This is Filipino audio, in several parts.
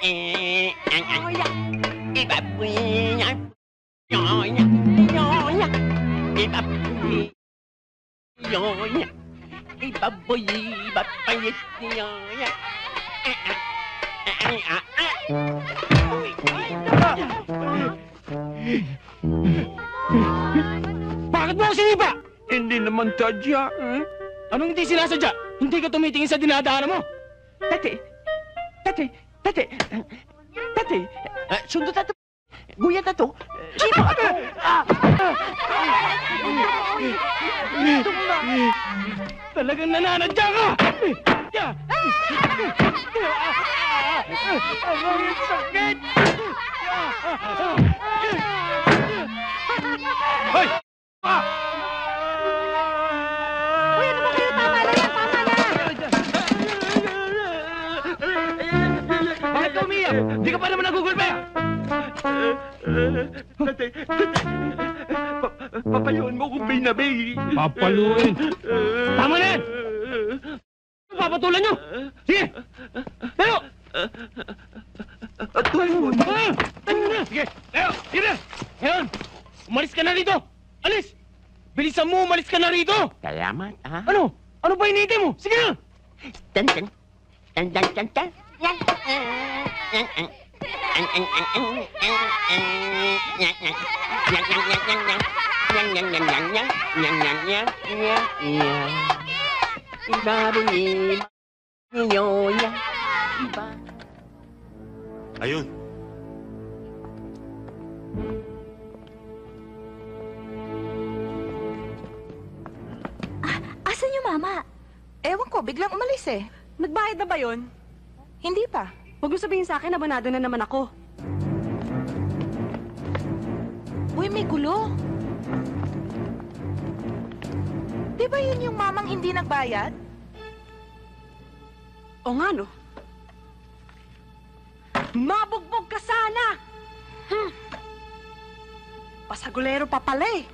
Bakit mo ako sinipa? Hindi naman tadya. Anong hindi sinasadya? Hindi ka tumitingin sa dinadaanan mo. Tate, sundo tato. Guya tato. Sipa ka to. Talagang nananadya ka! Ang sakit! Hoy! Uy, ano ba kayo? Tama na yan! Tama na! Bakit ka umiyak? Di ka pa naman nagugulpe! Papayuan mo kung binabay. Papaluin! Tama na yan! Papatulan nyo! Sige! Tayo! Sige! Tayo! Sige na! Ngayon! Umalis ka na rito! Alis! Bilisan mo! Umalis ka na rito! Salamat, ha? Ano? Ano ba hinihintay mo? Sige na! Tan. Ayun. Asan yung mama? Ewan ko, biglang umalis eh. Nagbayad na ba yun? Hindi pa. Huwag mo sabihin sa akin, abonado na naman ako. Uy, may gulo. Di ba yun yung mamang hindi nagbayad? O nga, no? Mabugbog ka sana! Pasagulero pa pala eh.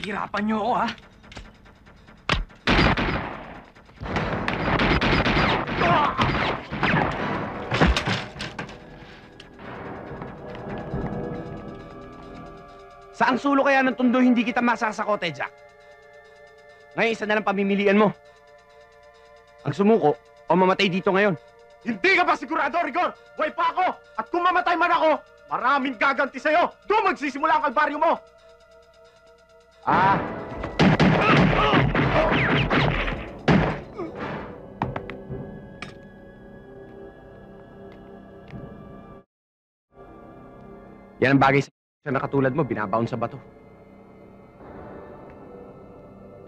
Hirapan niyo ako, ha? Saang sulo kaya ng tundo hindi kita masasakote, Jack? Ngayon, isa na lang pamimilian mo. Ang sumuko o mamatay dito ngayon. Hindi ka ba sigurado, Rigor? Buhay pa ako! At kung mamatay man ako, maraming gaganti sa'yo! Doon magsisimula ang kalbaryo mo! Ah! Yan ang bagay sa nakatulad mo, binabaon sa bato.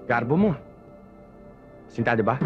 Garbo mo. Sinta, di ba?